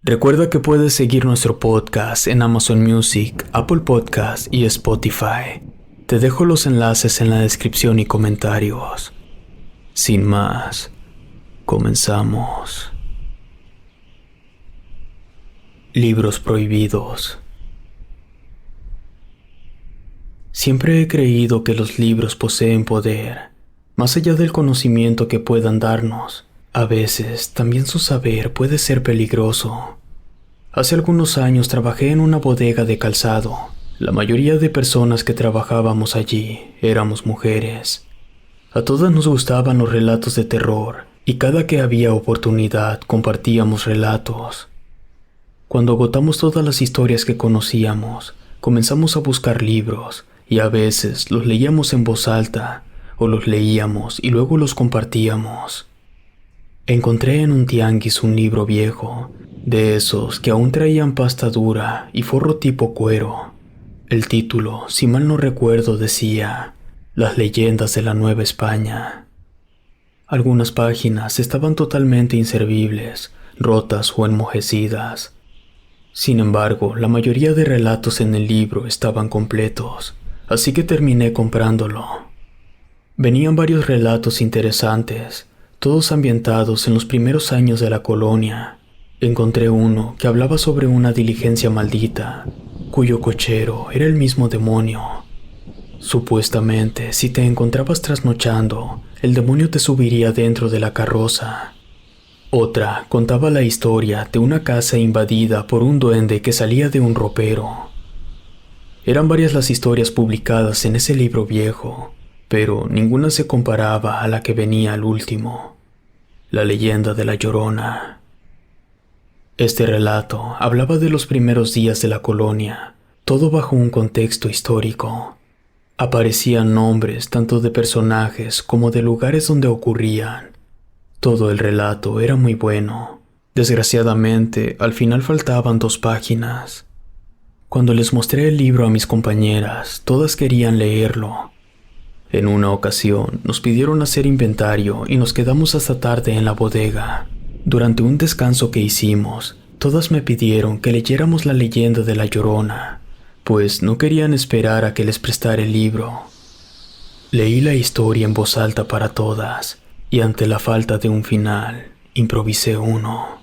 Recuerda que puedes seguir nuestro podcast en Amazon Music, Apple Podcast y Spotify. Te dejo los enlaces en la descripción y comentarios. Sin más, comenzamos. Libros prohibidos. Siempre he creído que los libros poseen poder, más allá del conocimiento que puedan darnos. A veces, también su saber puede ser peligroso. Hace algunos años trabajé en una bodega de calzado. La mayoría de personas que trabajábamos allí éramos mujeres. A todas nos gustaban los relatos de terror, y cada que había oportunidad compartíamos relatos. Cuando agotamos todas las historias que conocíamos, comenzamos a buscar libros, y a veces los leíamos en voz alta, o los leíamos y luego los compartíamos. Encontré en un tianguis un libro viejo, de esos que aún traían pasta dura y forro tipo cuero. El título, si mal no recuerdo, decía Las leyendas de la Nueva España. Algunas páginas estaban totalmente inservibles, rotas o enmojecidas. Sin embargo, la mayoría de relatos en el libro estaban completos, así que terminé comprándolo. Venían varios relatos interesantes, todos ambientados en los primeros años de la colonia. Encontré uno que hablaba sobre una diligencia maldita, cuyo cochero era el mismo demonio. Supuestamente, si te encontrabas trasnochando, el demonio te subiría dentro de la carroza. Otra contaba la historia de una casa invadida por un duende que salía de un ropero. Eran varias las historias publicadas en ese libro viejo, pero ninguna se comparaba a la que venía al último, la leyenda de la Llorona. Este relato hablaba de los primeros días de la colonia, todo bajo un contexto histórico. Aparecían nombres tanto de personajes como de lugares donde ocurrían. Todo el relato era muy bueno. Desgraciadamente, al final faltaban 2 páginas. Cuando les mostré el libro a mis compañeras, todas querían leerlo. En una ocasión, nos pidieron hacer inventario y nos quedamos hasta tarde en la bodega. Durante un descanso que hicimos, todas me pidieron que leyéramos la leyenda de la Llorona, pues no querían esperar a que les prestara el libro. Leí la historia en voz alta para todas, y ante la falta de un final, improvisé uno.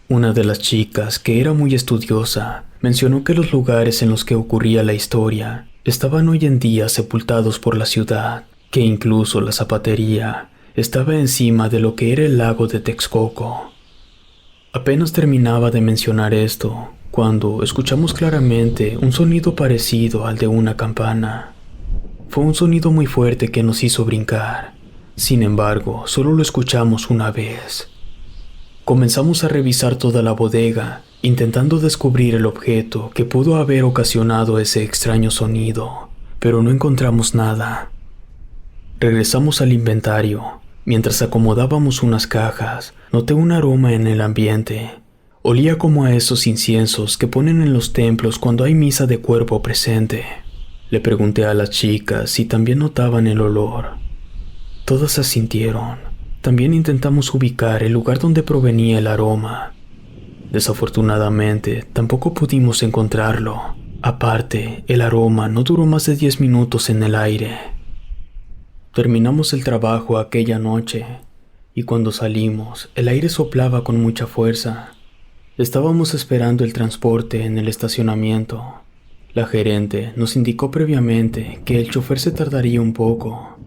Una de las chicas, que era muy estudiosa, mencionó que los lugares en los que ocurría la historia estaban hoy en día sepultados por la ciudad, que incluso la zapatería estaba encima de lo que era el lago de Texcoco. Apenas terminaba de mencionar esto, cuando escuchamos claramente un sonido parecido al de una campana. Fue un sonido muy fuerte que nos hizo brincar. Sin embargo, solo lo escuchamos una vez. Comenzamos a revisar toda la bodega, intentando descubrir el objeto que pudo haber ocasionado ese extraño sonido, pero no encontramos nada. Regresamos al inventario. Mientras acomodábamos unas cajas, noté un aroma en el ambiente. Olía como a esos inciensos que ponen en los templos cuando hay misa de cuerpo presente. Le pregunté a las chicas si también notaban el olor. Todas asintieron. También intentamos ubicar el lugar donde provenía el aroma. Desafortunadamente, tampoco pudimos encontrarlo. Aparte, el aroma no duró más de 10 minutos en el aire. Terminamos el trabajo aquella noche, y cuando salimos, el aire soplaba con mucha fuerza. Estábamos esperando el transporte en el estacionamiento. La gerente nos indicó previamente que el chofer se tardaría un poco.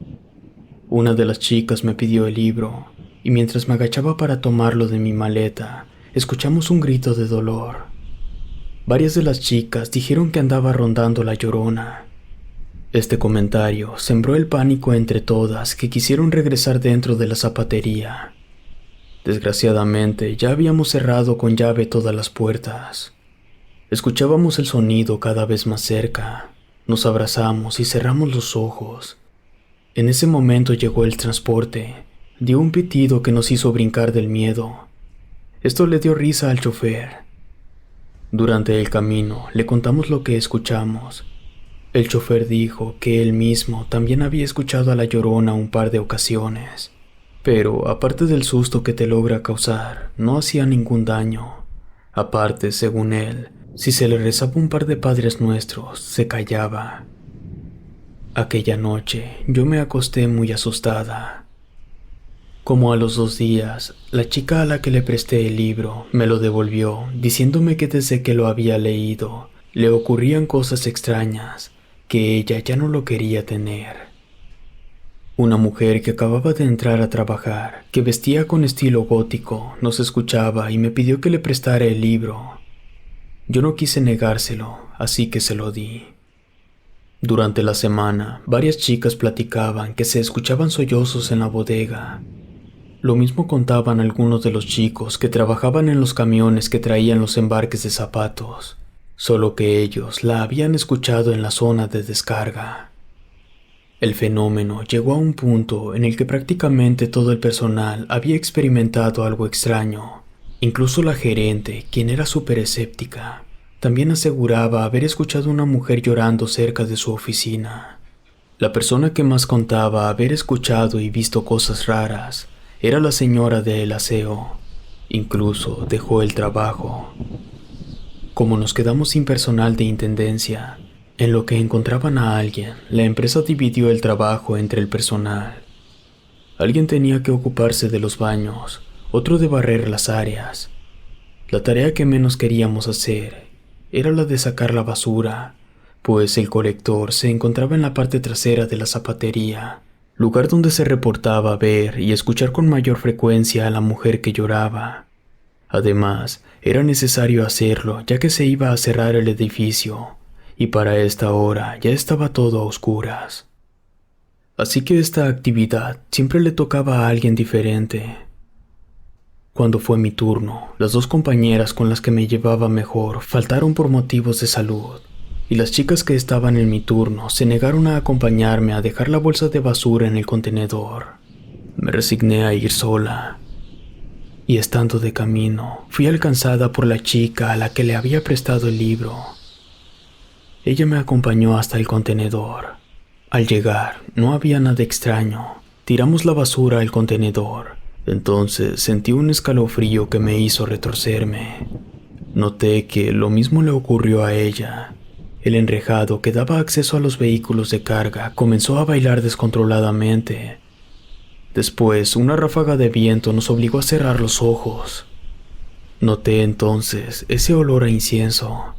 Una de las chicas me pidió el libro, y mientras me agachaba para tomarlo de mi maleta, escuchamos un grito de dolor. Varias de las chicas dijeron que andaba rondando la Llorona. Este comentario sembró el pánico entre todas que quisieron regresar dentro de la zapatería. Desgraciadamente, ya habíamos cerrado con llave todas las puertas. Escuchábamos el sonido cada vez más cerca. Nos abrazamos y cerramos los ojos. En ese momento llegó el transporte. Dio un pitido que nos hizo brincar del miedo. Esto le dio risa al chofer. Durante el camino le contamos lo que escuchamos. El chofer dijo que él mismo también había escuchado a la Llorona un par de ocasiones, pero aparte del susto que te logra causar, no hacía ningún daño. Aparte, según él, si se le rezaba un par de Padres Nuestros, se callaba. Aquella noche yo me acosté muy asustada. Como a los 2 días, la chica a la que le presté el libro me lo devolvió, diciéndome que desde que lo había leído, le ocurrían cosas extrañas, que ella ya no lo quería tener. Una mujer que acababa de entrar a trabajar, que vestía con estilo gótico, nos escuchaba y me pidió que le prestara el libro. Yo no quise negárselo, así que se lo di. Durante la semana, varias chicas platicaban que se escuchaban sollozos en la bodega. Lo mismo contaban algunos de los chicos que trabajaban en los camiones que traían los embarques de zapatos, solo que ellos la habían escuchado en la zona de descarga. El fenómeno llegó a un punto en el que prácticamente todo el personal había experimentado algo extraño. Incluso la gerente, quien era súper escéptica, también aseguraba haber escuchado a una mujer llorando cerca de su oficina. La persona que más contaba haber escuchado y visto cosas raras era la señora del aseo. Incluso dejó el trabajo. Como nos quedamos sin personal de intendencia, en lo que encontraban a alguien, la empresa dividió el trabajo entre el personal. Alguien tenía que ocuparse de los baños, otro de barrer las áreas. La tarea que menos queríamos hacer era la de sacar la basura, pues el colector se encontraba en la parte trasera de la zapatería, lugar donde se reportaba ver y escuchar con mayor frecuencia a la mujer que lloraba. Además, era necesario hacerlo ya que se iba a cerrar el edificio, y para esta hora ya estaba todo a oscuras. Así que esta actividad siempre le tocaba a alguien diferente. Cuando fue mi turno, las 2 compañeras con las que me llevaba mejor faltaron por motivos de salud, y las chicas que estaban en mi turno se negaron a acompañarme a dejar la bolsa de basura en el contenedor. Me resigné a ir sola, y estando de camino, fui alcanzada por la chica a la que le había prestado el libro. Ella me acompañó hasta el contenedor. Al llegar, no había nada extraño. Tiramos la basura al contenedor. Entonces sentí un escalofrío que me hizo retorcerme. Noté que lo mismo le ocurrió a ella. El enrejado que daba acceso a los vehículos de carga comenzó a bailar descontroladamente. Después, una ráfaga de viento nos obligó a cerrar los ojos. Noté entonces ese olor a incienso.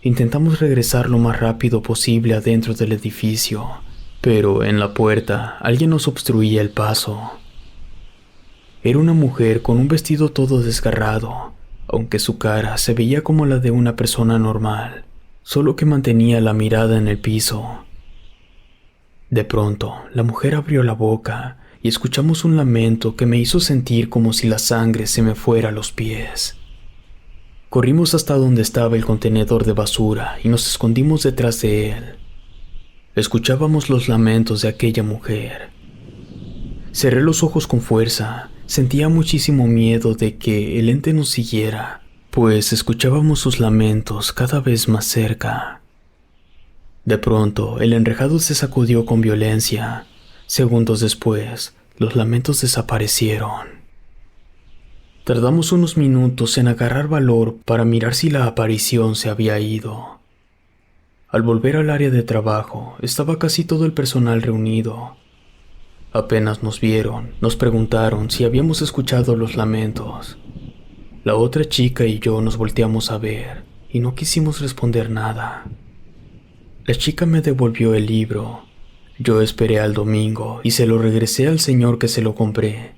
Intentamos regresar lo más rápido posible adentro del edificio, pero en la puerta alguien nos obstruía el paso. Era una mujer con un vestido todo desgarrado, aunque su cara se veía como la de una persona normal, solo que mantenía la mirada en el piso. De pronto, la mujer abrió la boca y escuchamos un lamento que me hizo sentir como si la sangre se me fuera a los pies. Corrimos hasta donde estaba el contenedor de basura y nos escondimos detrás de él. Escuchábamos los lamentos de aquella mujer. Cerré los ojos con fuerza. Sentía muchísimo miedo de que el ente nos siguiera, pues escuchábamos sus lamentos cada vez más cerca. De pronto, el enrejado se sacudió con violencia. Segundos después, los lamentos desaparecieron. Tardamos unos minutos en agarrar valor para mirar si la aparición se había ido. Al volver al área de trabajo, estaba casi todo el personal reunido. Apenas nos vieron, nos preguntaron si habíamos escuchado los lamentos. La otra chica y yo nos volteamos a ver y no quisimos responder nada. La chica me devolvió el libro. Yo esperé al domingo y se lo regresé al señor que se lo compré.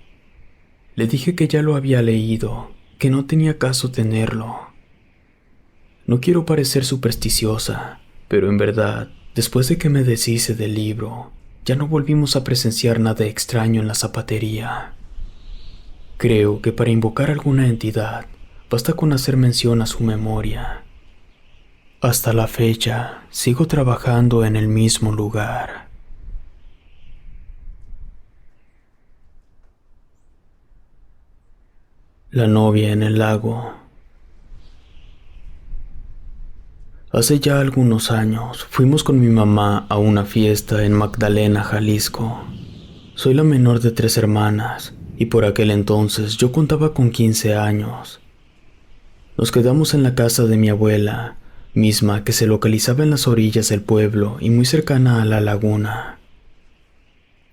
Le dije que ya lo había leído, que no tenía caso tenerlo. No quiero parecer supersticiosa, pero en verdad, después de que me deshice del libro, ya no volvimos a presenciar nada extraño en la zapatería. Creo que para invocar alguna entidad, basta con hacer mención a su memoria. Hasta la fecha, sigo trabajando en el mismo lugar. La novia en el lago. Hace ya algunos años fuimos con mi mamá a una fiesta en Magdalena, Jalisco. Soy la menor de 3 hermanas y por aquel entonces yo contaba con 15 años. Nos quedamos en la casa de mi abuela, misma que se localizaba en las orillas del pueblo y muy cercana a la laguna.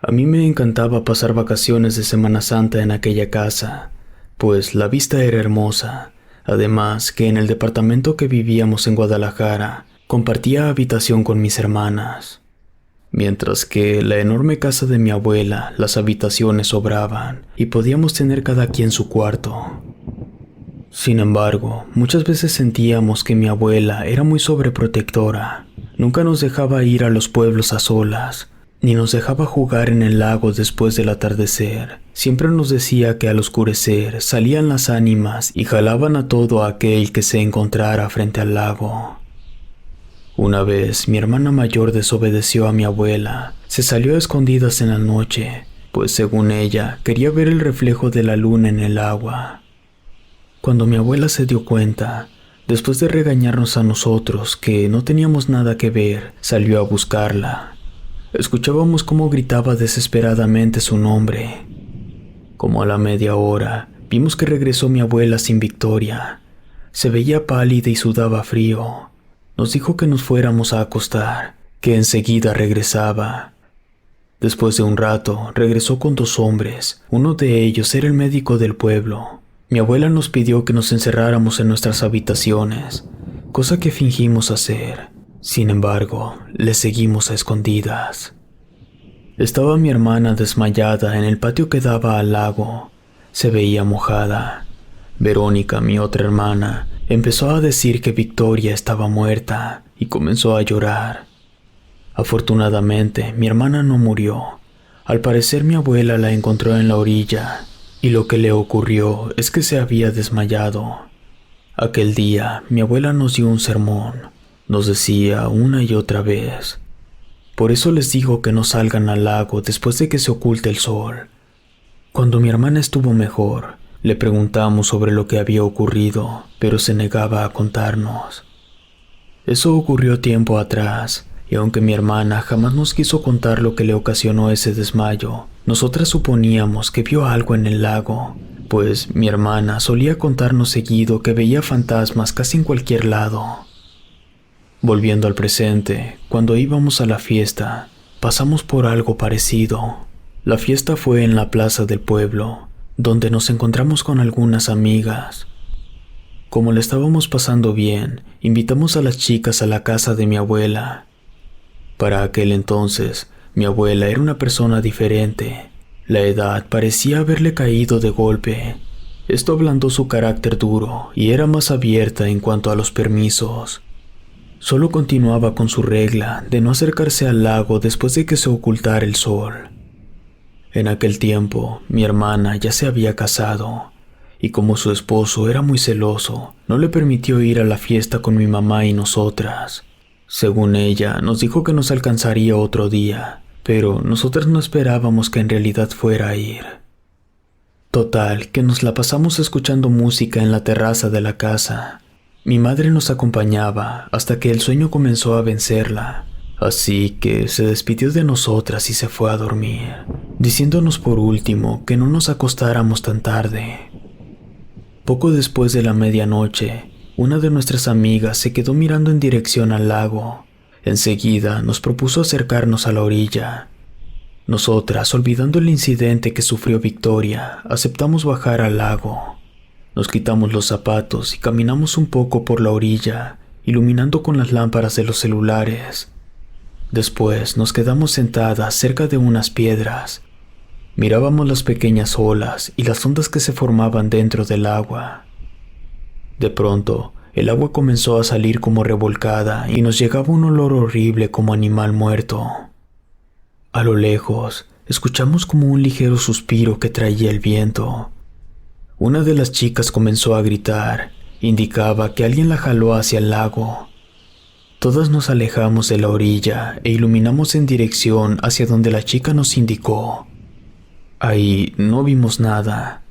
A mí me encantaba pasar vacaciones de Semana Santa en aquella casa, pues la vista era hermosa, además que en el departamento que vivíamos en Guadalajara compartía habitación con mis hermanas, mientras que la enorme casa de mi abuela las habitaciones sobraban y podíamos tener cada quien su cuarto. Sin embargo, muchas veces sentíamos que mi abuela era muy sobreprotectora. Nunca nos dejaba ir a los pueblos a solas, ni nos dejaba jugar en el lago después del atardecer. Siempre nos decía que al oscurecer salían las ánimas y jalaban a todo aquel que se encontrara frente al lago. Una vez mi hermana mayor desobedeció a mi abuela. Se salió a escondidas en la noche, pues según ella quería ver el reflejo de la luna en el agua. Cuando mi abuela se dio cuenta, después de regañarnos a nosotros que no teníamos nada que ver, salió a buscarla. Escuchábamos cómo gritaba desesperadamente su nombre. Como a la media hora, vimos que regresó mi abuela sin Victoria. Se veía pálida y sudaba frío. Nos dijo que nos fuéramos a acostar, que enseguida regresaba. Después de un rato, regresó con 2 hombres. Uno de ellos era el médico del pueblo. Mi abuela nos pidió que nos encerráramos en nuestras habitaciones, cosa que fingimos hacer. Sin embargo, le seguimos a escondidas. Estaba mi hermana desmayada en el patio que daba al lago. Se veía mojada. Verónica, mi otra hermana, empezó a decir que Victoria estaba muerta y comenzó a llorar. Afortunadamente, mi hermana no murió. Al parecer, mi abuela la encontró en la orilla y lo que le ocurrió es que se había desmayado. Aquel día, mi abuela nos dio un sermón. Nos decía una y otra vez: por eso les digo que no salgan al lago después de que se oculte el sol. Cuando mi hermana estuvo mejor, le preguntamos sobre lo que había ocurrido, pero se negaba a contarnos. Eso ocurrió tiempo atrás, y aunque mi hermana jamás nos quiso contar lo que le ocasionó ese desmayo, nosotras suponíamos que vio algo en el lago, pues mi hermana solía contarnos seguido que veía fantasmas casi en cualquier lado. Volviendo al presente, cuando íbamos a la fiesta, pasamos por algo parecido. La fiesta fue en la plaza del pueblo, donde nos encontramos con algunas amigas. Como le estábamos pasando bien, invitamos a las chicas a la casa de mi abuela. Para aquel entonces, mi abuela era una persona diferente. La edad parecía haberle caído de golpe. Esto ablandó su carácter duro y era más abierta en cuanto a los permisos. Solo continuaba con su regla de no acercarse al lago después de que se ocultara el sol. En aquel tiempo, mi hermana ya se había casado, y como su esposo era muy celoso, no le permitió ir a la fiesta con mi mamá y nosotras. Según ella, nos dijo que nos alcanzaría otro día, pero nosotras no esperábamos que en realidad fuera a ir. Total, que nos la pasamos escuchando música en la terraza de la casa. Mi madre nos acompañaba hasta que el sueño comenzó a vencerla, así que se despidió de nosotras y se fue a dormir, diciéndonos por último que no nos acostáramos tan tarde. Poco después de la medianoche, una de nuestras amigas se quedó mirando en dirección al lago. Enseguida nos propuso acercarnos a la orilla. Nosotras, olvidando el incidente que sufrió Victoria, aceptamos bajar al lago. Nos quitamos los zapatos y caminamos un poco por la orilla, iluminando con las lámparas de los celulares. Después nos quedamos sentadas cerca de unas piedras. Mirábamos las pequeñas olas y las ondas que se formaban dentro del agua. De pronto, el agua comenzó a salir como revolcada y nos llegaba un olor horrible como animal muerto. A lo lejos, escuchamos como un ligero suspiro que traía el viento. Una de las chicas comenzó a gritar, indicaba que alguien la jaló hacia el lago. Todas nos alejamos de la orilla e iluminamos en dirección hacia donde la chica nos indicó. Ahí no vimos nada.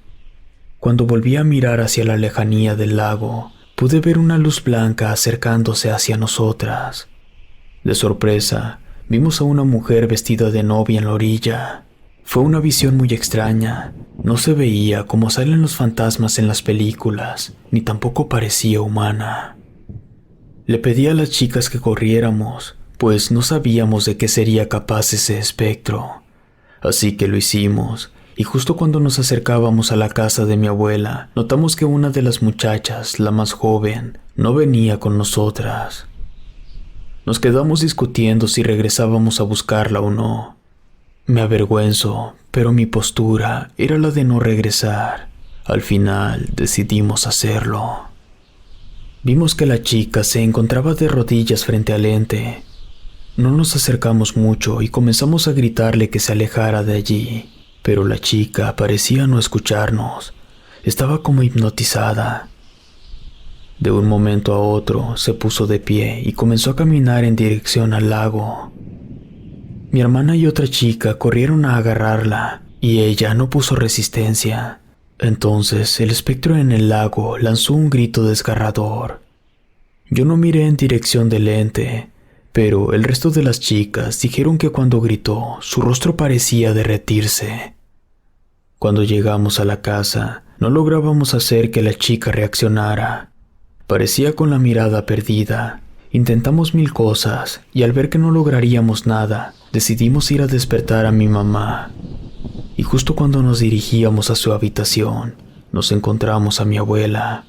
Cuando volví a mirar hacia la lejanía del lago, pude ver una luz blanca acercándose hacia nosotras. De sorpresa, vimos a una mujer vestida de novia en la orilla. Fue una visión muy extraña. No se veía como salen los fantasmas en las películas, ni tampoco parecía humana. Le pedí a las chicas que corriéramos, pues no sabíamos de qué sería capaz ese espectro. Así que lo hicimos, y justo cuando nos acercábamos a la casa de mi abuela, notamos que una de las muchachas, la más joven, no venía con nosotras. Nos quedamos discutiendo si regresábamos a buscarla o no. Me avergüenzo, pero mi postura era la de no regresar. Al final decidimos hacerlo. Vimos que la chica se encontraba de rodillas frente al ente. No nos acercamos mucho y comenzamos a gritarle que se alejara de allí, pero la chica parecía no escucharnos. Estaba como hipnotizada. De un momento a otro se puso de pie y comenzó a caminar en dirección al lago. Mi hermana y otra chica corrieron a agarrarla y ella no puso resistencia. Entonces el espectro en el lago lanzó un grito desgarrador. Yo no miré en dirección del ente, pero el resto de las chicas dijeron que cuando gritó, su rostro parecía derretirse. Cuando llegamos a la casa, no lográbamos hacer que la chica reaccionara. Parecía con la mirada perdida. Intentamos mil cosas y al ver que no lograríamos nada, decidimos ir a despertar a mi mamá. Y justo cuando nos dirigíamos a su habitación, nos encontramos a mi abuela.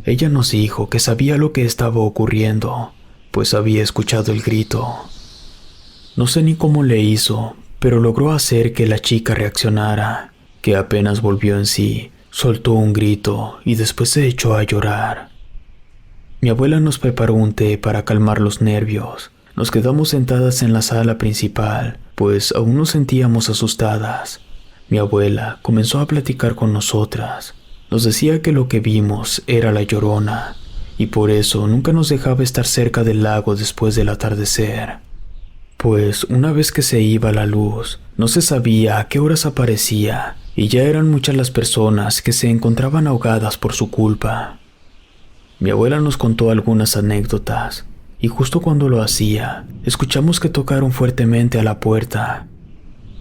Ella nos dijo que sabía lo que estaba ocurriendo, pues había escuchado el grito. No sé ni cómo le hizo, pero logró hacer que la chica reaccionara, que apenas volvió en sí, soltó un grito y después se echó a llorar. Mi abuela nos preparó un té para calmar los nervios. Nos quedamos sentadas en la sala principal, pues aún nos sentíamos asustadas. Mi abuela comenzó a platicar con nosotras. Nos decía que lo que vimos era la Llorona, y por eso nunca nos dejaba estar cerca del lago después del atardecer. Pues una vez que se iba la luz, no se sabía a qué horas aparecía, y ya eran muchas las personas que se encontraban ahogadas por su culpa. Mi abuela nos contó algunas anécdotas, y justo cuando lo hacía, escuchamos que tocaron fuertemente a la puerta.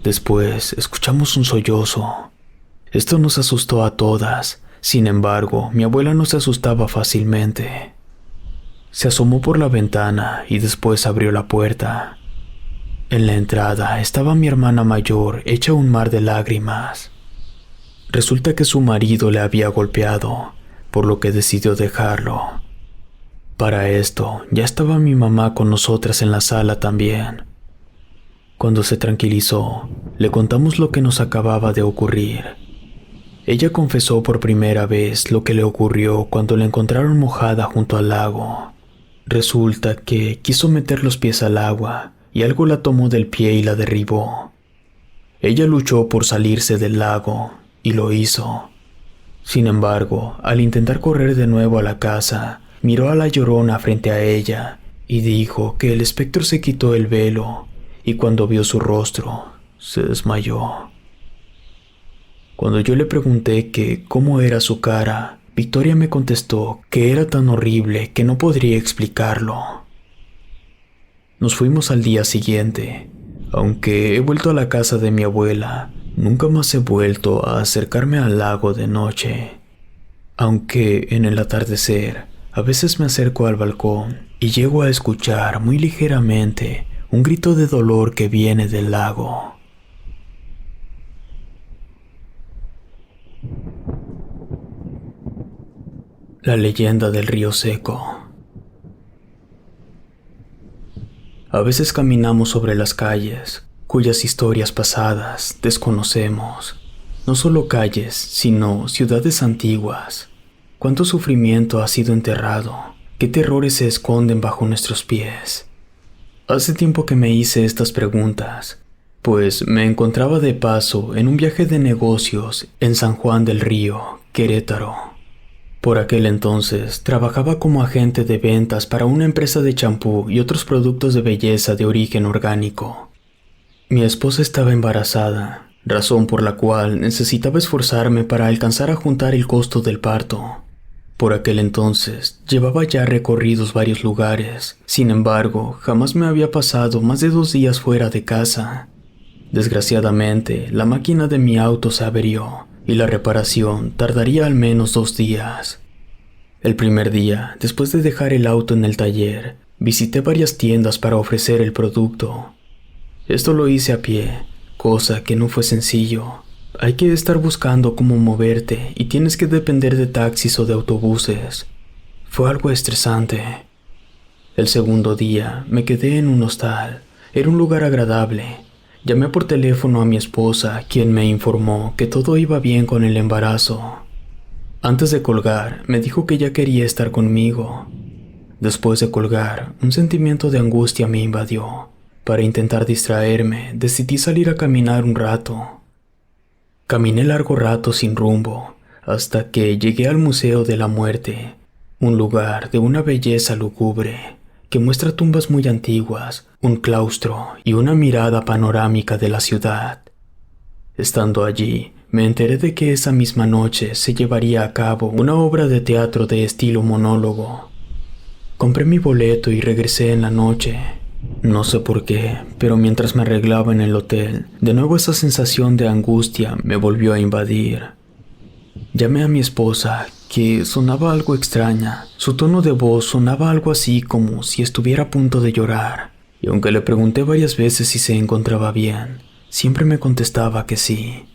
Después escuchamos un sollozo. Esto nos asustó a todas. Sin embargo, mi abuela no se asustaba fácilmente. Se asomó por la ventana y después abrió la puerta. En la entrada estaba mi hermana mayor, hecha un mar de lágrimas. Resulta que su marido le había golpeado, por lo que decidió dejarlo. Para esto, ya estaba mi mamá con nosotras en la sala también. Cuando se tranquilizó, le contamos lo que nos acababa de ocurrir. Ella confesó por primera vez lo que le ocurrió cuando la encontraron mojada junto al lago. Resulta que quiso meter los pies al agua y algo la tomó del pie y la derribó. Ella luchó por salirse del lago y lo hizo. Sin embargo, al intentar correr de nuevo a la casa, miró a la Llorona frente a ella y dijo que el espectro se quitó el velo y cuando vio su rostro, se desmayó. Cuando yo le pregunté que cómo era su cara, Victoria me contestó que era tan horrible que no podría explicarlo. Nos fuimos al día siguiente. Aunque he vuelto a la casa de mi abuela, nunca más he vuelto a acercarme al lago de noche. Aunque en el atardecer, a veces me acerco al balcón y llego a escuchar muy ligeramente un grito de dolor que viene del lago. La leyenda del río seco. A veces caminamos sobre las calles, cuyas historias pasadas desconocemos. No solo calles, sino ciudades antiguas. ¿Cuánto sufrimiento ha sido enterrado? ¿Qué terrores se esconden bajo nuestros pies? Hace tiempo que me hice estas preguntas, pues me encontraba de paso en un viaje de negocios en San Juan del Río, Querétaro. Por aquel entonces trabajaba como agente de ventas para una empresa de champú y otros productos de belleza de origen orgánico. Mi esposa estaba embarazada, razón por la cual necesitaba esforzarme para alcanzar a juntar el costo del parto. Por aquel entonces llevaba ya recorridos varios lugares, sin embargo, jamás me había pasado más de 2 días fuera de casa. Desgraciadamente, la máquina de mi auto se averió y la reparación tardaría al menos 2 días. El primer día, después de dejar el auto en el taller, visité varias tiendas para ofrecer el producto. Esto lo hice a pie, cosa que no fue sencillo. Hay que estar buscando cómo moverte y tienes que depender de taxis o de autobuses. Fue algo estresante. El segundo día me quedé en un hostal. Era un lugar agradable. Llamé por teléfono a mi esposa, quien me informó que todo iba bien con el embarazo. Antes de colgar, me dijo que ya quería estar conmigo. Después de colgar, un sentimiento de angustia me invadió. Para intentar distraerme, decidí salir a caminar un rato. Caminé largo rato sin rumbo, hasta que llegué al Museo de la Muerte, un lugar de una belleza lúgubre, que muestra tumbas muy antiguas, un claustro y una mirada panorámica de la ciudad. Estando allí, me enteré de que esa misma noche se llevaría a cabo una obra de teatro de estilo monólogo. Compré mi boleto y regresé en la noche. No sé por qué, pero mientras me arreglaba en el hotel, de nuevo esa sensación de angustia me volvió a invadir. Llamé a mi esposa, que sonaba algo extraña. Su tono de voz sonaba algo así como si estuviera a punto de llorar, y aunque le pregunté varias veces si se encontraba bien, siempre me contestaba que sí.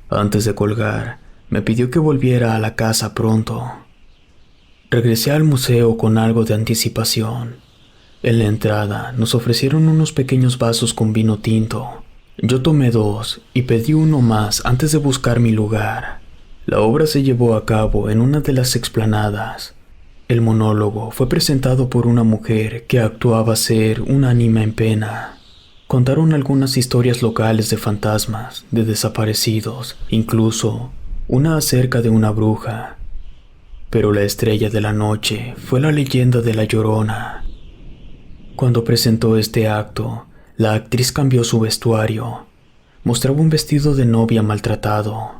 Antes de colgar, me pidió que volviera a la casa pronto. Regresé al museo con algo de anticipación. En la entrada nos ofrecieron unos pequeños vasos con vino tinto. Yo tomé 2 y pedí uno más antes de buscar mi lugar. La obra se llevó a cabo en una de las explanadas. El monólogo fue presentado por una mujer que actuaba ser un ánima en pena. Contaron algunas historias locales de fantasmas, de desaparecidos, incluso una acerca de una bruja. Pero la estrella de la noche fue la leyenda de La Llorona. Cuando presentó este acto, la actriz cambió su vestuario. Mostraba un vestido de novia maltratado.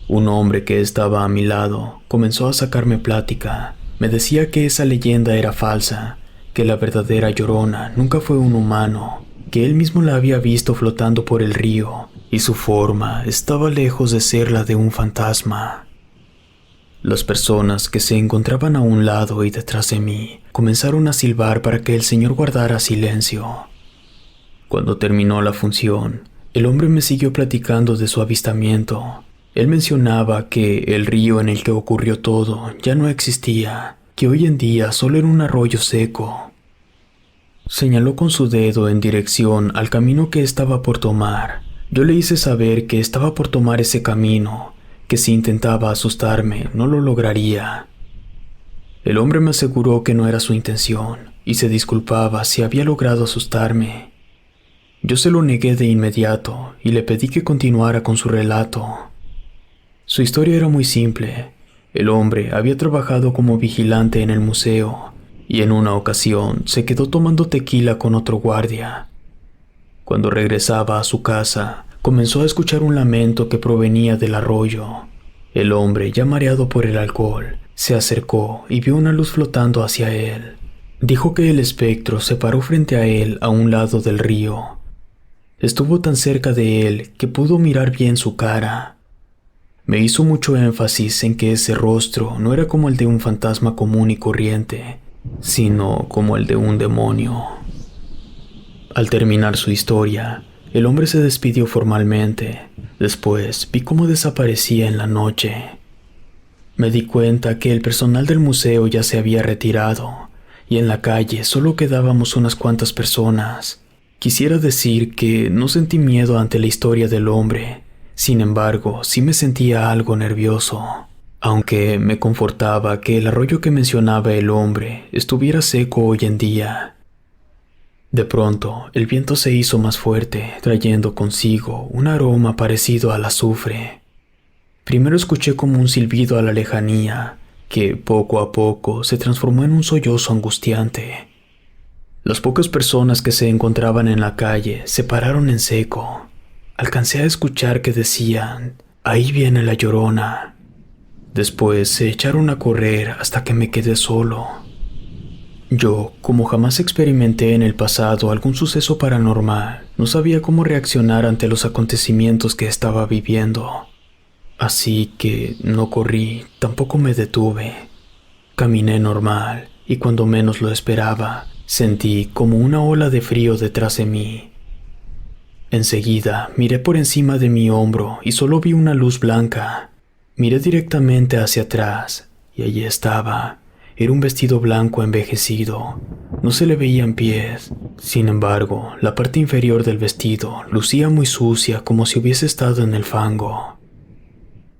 Un hombre que estaba a mi lado comenzó a sacarme plática. Me decía que esa leyenda era falsa, que la verdadera Llorona nunca fue un humano, que él mismo la había visto flotando por el río, y su forma estaba lejos de ser la de un fantasma. Las personas que se encontraban a un lado y detrás de mí comenzaron a silbar para que el señor guardara silencio. Cuando terminó la función, el hombre me siguió platicando de su avistamiento. Él mencionaba que el río en el que ocurrió todo ya no existía, que hoy en día solo era un arroyo seco. Señaló con su dedo en dirección al camino que estaba por tomar. Yo le hice saber que estaba por tomar ese camino, que si intentaba asustarme no lo lograría. El hombre me aseguró que no era su intención y se disculpaba si había logrado asustarme. Yo se lo negué de inmediato y le pedí que continuara con su relato. Su historia era muy simple. El hombre había trabajado como vigilante en el museo y en una ocasión se quedó tomando tequila con otro guardia. Cuando regresaba a su casa, comenzó a escuchar un lamento que provenía del arroyo. El hombre, ya mareado por el alcohol, se acercó y vio una luz flotando hacia él. Dijo que el espectro se paró frente a él a un lado del río. Estuvo tan cerca de él que pudo mirar bien su cara. Me hizo mucho énfasis en que ese rostro no era como el de un fantasma común y corriente, sino como el de un demonio. Al terminar su historia, el hombre se despidió formalmente. Después vi cómo desaparecía en la noche. Me di cuenta que el personal del museo ya se había retirado y en la calle solo quedábamos unas cuantas personas. Quisiera decir que no sentí miedo ante la historia del hombre. Sin embargo, sí me sentía algo nervioso, aunque me confortaba que el arroyo que mencionaba el hombre estuviera seco hoy en día. De pronto, el viento se hizo más fuerte, trayendo consigo un aroma parecido al azufre. Primero escuché como un silbido a la lejanía, que poco a poco se transformó en un sollozo angustiante. Las pocas personas que se encontraban en la calle se pararon en seco. Alcancé a escuchar que decían: «Ahí viene la Llorona». Después se echaron a correr hasta que me quedé solo. Yo, como jamás experimenté en el pasado algún suceso paranormal, no sabía cómo reaccionar ante los acontecimientos que estaba viviendo. Así que no corrí, tampoco me detuve. Caminé normal y cuando menos lo esperaba, sentí como una ola de frío detrás de mí. Enseguida miré por encima de mi hombro y solo vi una luz blanca. Miré directamente hacia atrás y allí estaba. Era un vestido blanco envejecido. No se le veían pies. Sin embargo, la parte inferior del vestido lucía muy sucia como si hubiese estado en el fango.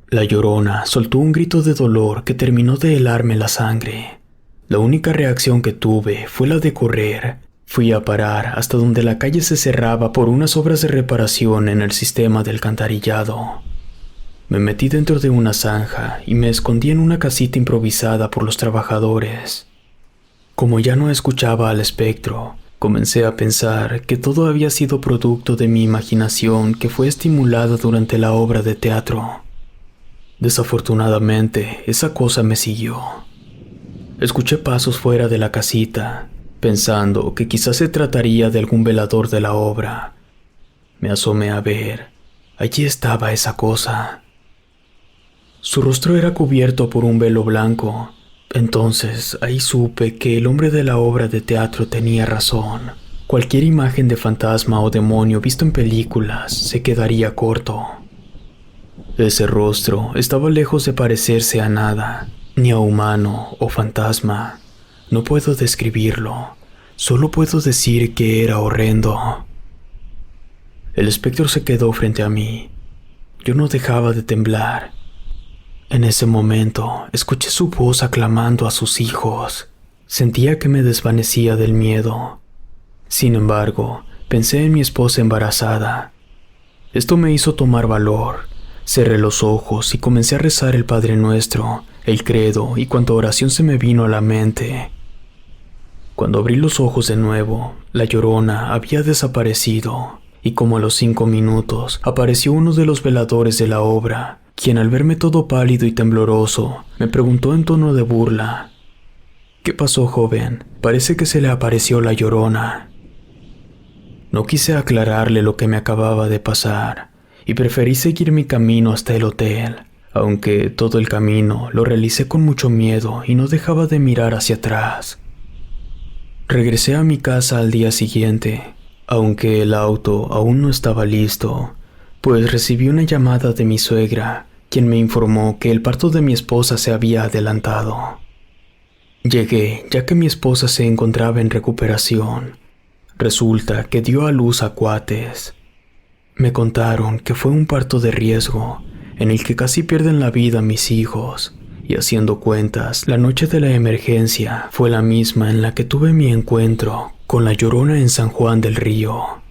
La Llorona soltó un grito de dolor que terminó de helarme la sangre. La única reacción que tuve fue la de correr. Fui a parar hasta donde la calle se cerraba por unas obras de reparación en el sistema de alcantarillado. Me metí dentro de una zanja y me escondí en una casita improvisada por los trabajadores. Como ya no escuchaba al espectro, comencé a pensar que todo había sido producto de mi imaginación que fue estimulada durante la obra de teatro. Desafortunadamente, esa cosa me siguió. Escuché pasos fuera de la casita, pensando que quizás se trataría de algún velador de la obra. Me asomé a ver. Allí estaba esa cosa. Su rostro era cubierto por un velo blanco. Entonces ahí supe que el hombre de la obra de teatro tenía razón. Cualquier imagen de fantasma o demonio visto en películas se quedaría corto. Ese rostro estaba lejos de parecerse a nada, ni a humano o fantasma. No puedo describirlo, solo puedo decir que era horrendo. El espectro se quedó frente a mí. Yo no dejaba de temblar. En ese momento, escuché su voz aclamando a sus hijos. Sentía que me desvanecía del miedo. Sin embargo, pensé en mi esposa embarazada. Esto me hizo tomar valor. Cerré los ojos y comencé a rezar el Padre Nuestro, el credo y cuanta oración se me vino a la mente. Cuando abrí los ojos de nuevo, la Llorona había desaparecido, y como a los 5 minutos apareció uno de los veladores de la obra, quien al verme todo pálido y tembloroso, me preguntó en tono de burla: «¿Qué pasó, joven? Parece que se le apareció la Llorona». No quise aclararle lo que me acababa de pasar, y preferí seguir mi camino hasta el hotel, aunque todo el camino lo realicé con mucho miedo y no dejaba de mirar hacia atrás. Regresé a mi casa al día siguiente, aunque el auto aún no estaba listo, pues recibí una llamada de mi suegra, quien me informó que el parto de mi esposa se había adelantado. Llegué, ya que mi esposa se encontraba en recuperación. Resulta que dio a luz a cuates. Me contaron que fue un parto de riesgo, en el que casi pierden la vida mis hijos, y haciendo cuentas, la noche de la emergencia fue la misma en la que tuve mi encuentro con la Llorona en San Juan del Río.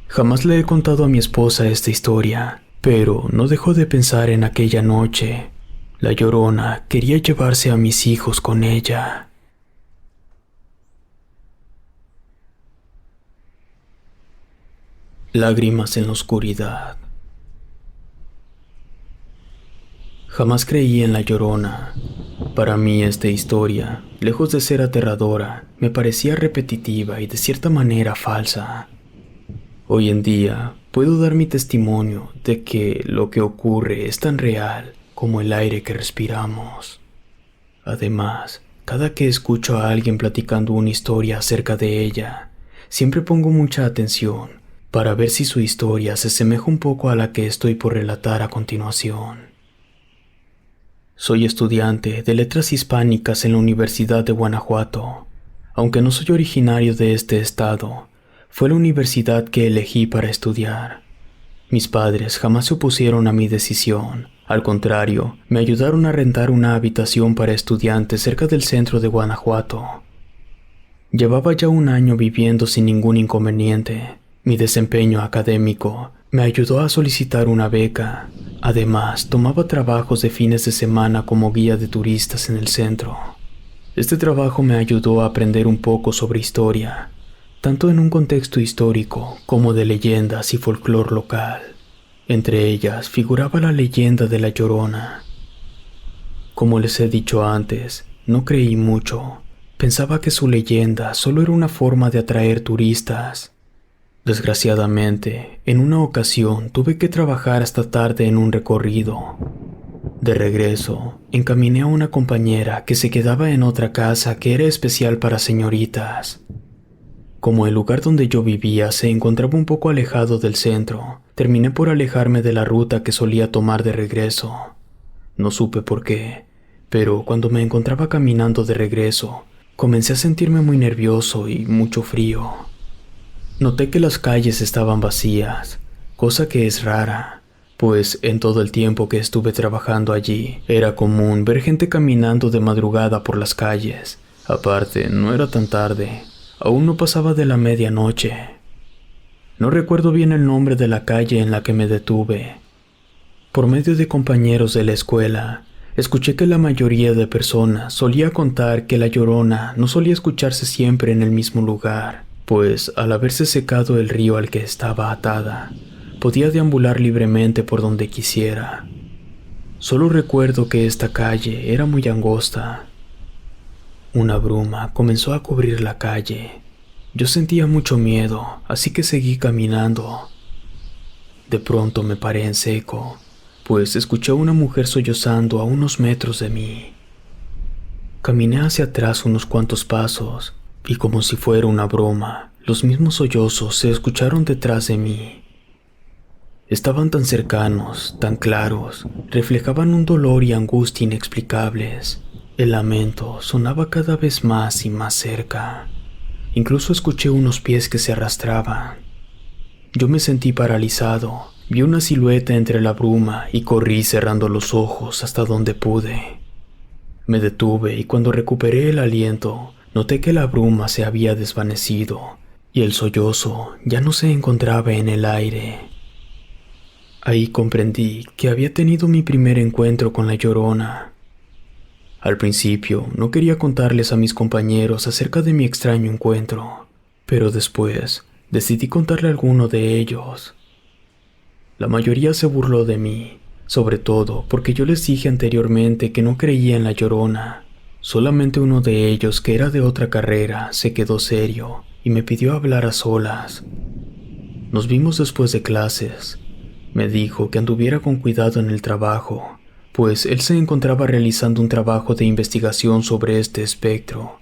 Jamás le he contado a mi esposa esta historia, pero no dejó de pensar en aquella noche. La Llorona quería llevarse a mis hijos con ella. Lágrimas en la oscuridad. Jamás creí en la Llorona. Para mí esta historia, lejos de ser aterradora, me parecía repetitiva y de cierta manera falsa. Hoy en día puedo dar mi testimonio de que lo que ocurre es tan real como el aire que respiramos. Además, cada que escucho a alguien platicando una historia acerca de ella, siempre pongo mucha atención para ver si su historia se asemeja un poco a la que estoy por relatar a continuación. Soy estudiante de Letras Hispánicas en la Universidad de Guanajuato. Aunque no soy originario de este estado, fue la universidad que elegí para estudiar. Mis padres jamás se opusieron a mi decisión. Al contrario, me ayudaron a rentar una habitación para estudiantes cerca del centro de Guanajuato. Llevaba ya un año viviendo sin ningún inconveniente. Mi desempeño académico me ayudó a solicitar una beca. Además, tomaba trabajos de fines de semana como guía de turistas en el centro. Este trabajo me ayudó a aprender un poco sobre historia, tanto en un contexto histórico como de leyendas y folclore local. Entre ellas figuraba la leyenda de la Llorona. Como les he dicho antes, no creí mucho, Pensaba que su leyenda solo era una forma de atraer turistas. Desgraciadamente, en una ocasión tuve que trabajar hasta tarde en un recorrido. De regreso, encaminé a una compañera que se quedaba en otra casa que era especial para señoritas. Como el lugar donde yo vivía se encontraba un poco alejado del centro, terminé por alejarme de la ruta que solía tomar de regreso. No supe por qué, pero cuando me encontraba caminando de regreso, comencé a sentirme muy nervioso y mucho frío. Noté que las calles estaban vacías, cosa que es rara, pues en todo el tiempo que estuve trabajando allí, era común ver gente caminando de madrugada por las calles. Aparte, no era tan tarde, aún no pasaba de la medianoche. No recuerdo bien el nombre de la calle en la que me detuve. Por medio de compañeros de la escuela, escuché que la mayoría de personas solía contar que la Llorona no solía escucharse siempre en el mismo lugar, pues al haberse secado el río al que estaba atada, podía deambular libremente por donde quisiera. Solo recuerdo que esta calle era muy angosta. Una bruma comenzó a cubrir la calle. Yo sentía mucho miedo, así que seguí caminando. De pronto me paré en seco, pues escuché a una mujer sollozando a unos metros de mí. Caminé hacia atrás unos cuantos pasos, y como si fuera una broma, los mismos sollozos se escucharon detrás de mí. Estaban tan cercanos, tan claros, reflejaban un dolor y angustia inexplicables. El lamento sonaba cada vez más y más cerca. Incluso escuché unos pies que se arrastraban. Yo me sentí paralizado. Vi una silueta entre la bruma y corrí cerrando los ojos hasta donde pude. Me detuve y cuando recuperé el aliento, noté que la bruma se había desvanecido y el sollozo ya no se encontraba en el aire. Ahí comprendí que había tenido mi primer encuentro con la Llorona. Al principio no quería contarles a mis compañeros acerca de mi extraño encuentro, pero después decidí contarle a alguno de ellos. La mayoría se burló de mí, sobre todo porque yo les dije anteriormente que no creía en la Llorona. Solamente uno de ellos, que era de otra carrera, se quedó serio y me pidió hablar a solas. Nos vimos después de clases. Me dijo que anduviera con cuidado en el trabajo, pues él se encontraba realizando un trabajo de investigación sobre este espectro,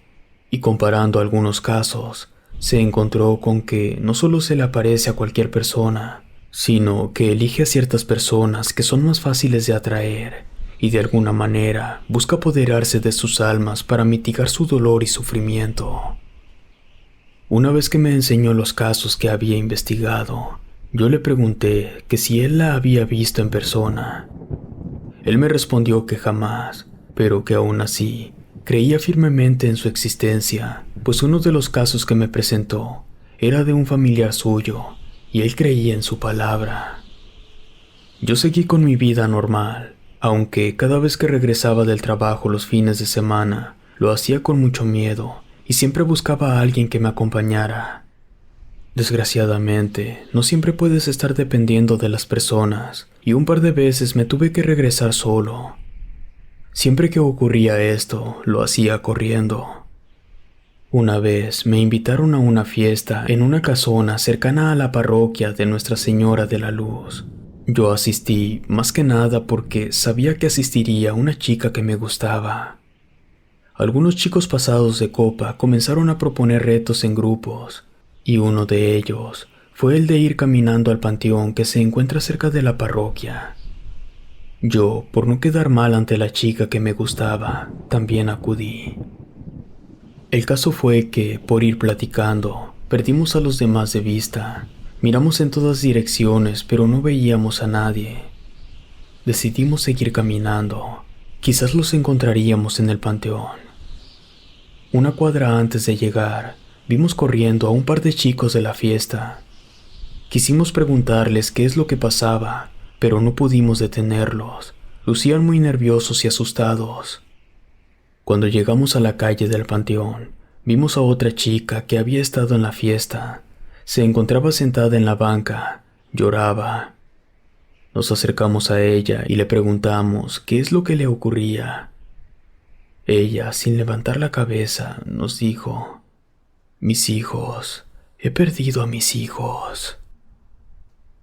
y comparando algunos casos, se encontró con que no solo se le aparece a cualquier persona, sino que elige a ciertas personas que son más fáciles de atraer y de alguna manera busca apoderarse de sus almas para mitigar su dolor y sufrimiento. Una vez que me enseñó los casos que había investigado, yo le pregunté que si él la había visto en persona. Él me respondió que jamás, pero que aún así creía firmemente en su existencia, pues uno de los casos que me presentó era de un familiar suyo, y él creía en su palabra. Yo seguí con mi vida normal, aunque cada vez que regresaba del trabajo los fines de semana, lo hacía con mucho miedo y siempre buscaba a alguien que me acompañara. Desgraciadamente, no siempre puedes estar dependiendo de las personas, y un par de veces me tuve que regresar solo. Siempre que ocurría esto, lo hacía corriendo. Una vez me invitaron a una fiesta en una casona cercana a la parroquia de Nuestra Señora de la Luz. Yo asistí más que nada porque sabía que asistiría una chica que me gustaba. Algunos chicos pasados de copa comenzaron a proponer retos en grupos, y uno de ellos fue el de ir caminando al panteón que se encuentra cerca de la parroquia. Yo, por no quedar mal ante la chica que me gustaba, también acudí. El caso fue que, por ir platicando, perdimos a los demás de vista. Miramos en todas direcciones, pero no veíamos a nadie. Decidimos seguir caminando. Quizás los encontraríamos en el panteón. Una cuadra antes de llegar, vimos corriendo a un par de chicos de la fiesta. Quisimos preguntarles qué es lo que pasaba, pero no pudimos detenerlos. Lucían muy nerviosos y asustados. Cuando llegamos a la calle del panteón, vimos a otra chica que había estado en la fiesta. Se encontraba sentada en la banca, lloraba. Nos acercamos a ella y le preguntamos qué es lo que le ocurría. Ella, sin levantar la cabeza, nos dijo: «Mis hijos, he perdido a mis hijos».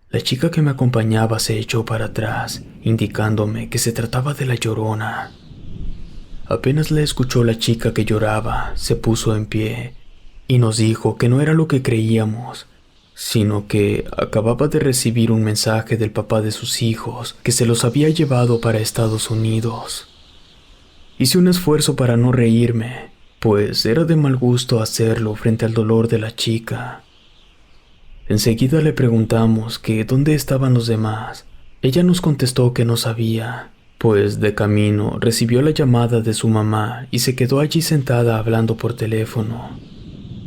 La chica que me acompañaba se echó para atrás, indicándome que se trataba de la Llorona. Apenas la escuchó la chica que lloraba, se puso en pie y nos dijo que no era lo que creíamos, sino que acababa de recibir un mensaje del papá de sus hijos que se los había llevado para Estados Unidos. Hice un esfuerzo para no reírme, pues era de mal gusto hacerlo frente al dolor de la chica. Enseguida le preguntamos que dónde estaban los demás. Ella nos contestó que no sabía, pues de camino recibió la llamada de su mamá y se quedó allí sentada hablando por teléfono,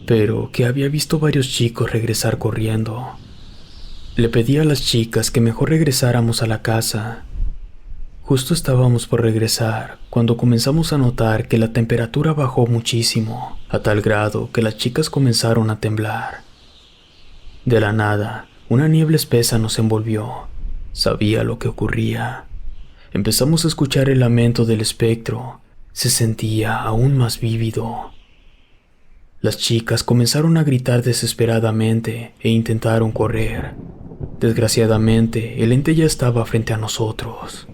pero que había visto varios chicos regresar corriendo. Le pedí a las chicas que mejor regresáramos a la casa. Justo estábamos por regresar cuando comenzamos a notar que la temperatura bajó muchísimo, a tal grado que las chicas comenzaron a temblar. De la nada, una niebla espesa nos envolvió. Sabía lo que ocurría. Empezamos a escuchar el lamento del espectro. Se sentía aún más vívido. Las chicas comenzaron a gritar desesperadamente e intentaron correr. Desgraciadamente, el ente ya estaba frente a nosotros.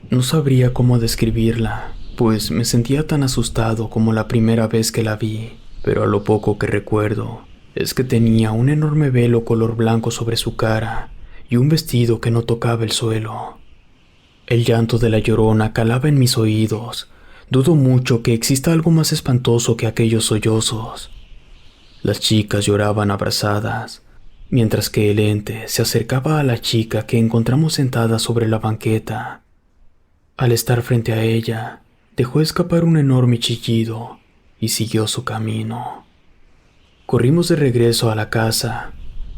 No sabría cómo describirla, pues me sentía tan asustado como la primera vez que la vi, pero a lo poco que recuerdo es que tenía un enorme velo color blanco sobre su cara y un vestido que no tocaba el suelo. El llanto de la Llorona calaba en mis oídos. Dudo mucho que exista algo más espantoso que aquellos sollozos. Las chicas lloraban abrazadas, mientras que el ente se acercaba a la chica que encontramos sentada sobre la banqueta. Al estar frente a ella, dejó escapar un enorme chillido y siguió su camino. Corrimos de regreso a la casa.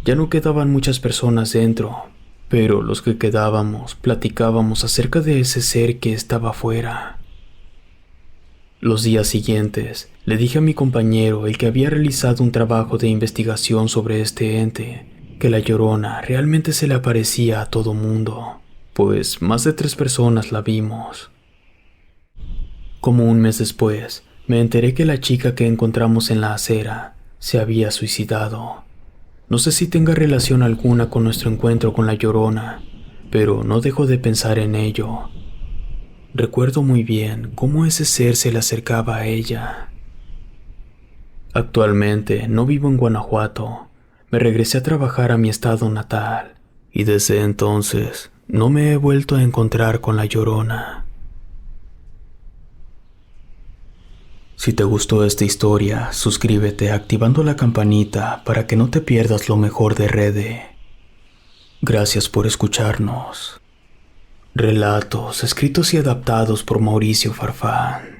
Ya no quedaban muchas personas dentro, pero los que quedábamos platicábamos acerca de ese ser que estaba afuera. Los días siguientes, le dije a mi compañero, el que había realizado un trabajo de investigación sobre este ente, que la Llorona realmente se le aparecía a todo mundo, pues más de 3 personas la vimos. Como un mes después, me enteré que la chica que encontramos en la acera se había suicidado. No sé si tenga relación alguna con nuestro encuentro con la Llorona, pero no dejo de pensar en ello. Recuerdo muy bien cómo ese ser se le acercaba a ella. Actualmente no vivo en Guanajuato. Me regresé a trabajar a mi estado natal y desde entonces no me he vuelto a encontrar con la Llorona. Si te gustó esta historia, suscríbete activando la campanita para que no te pierdas lo mejor de Rede. Gracias por escucharnos. Relatos escritos y adaptados por Mauricio Farfán.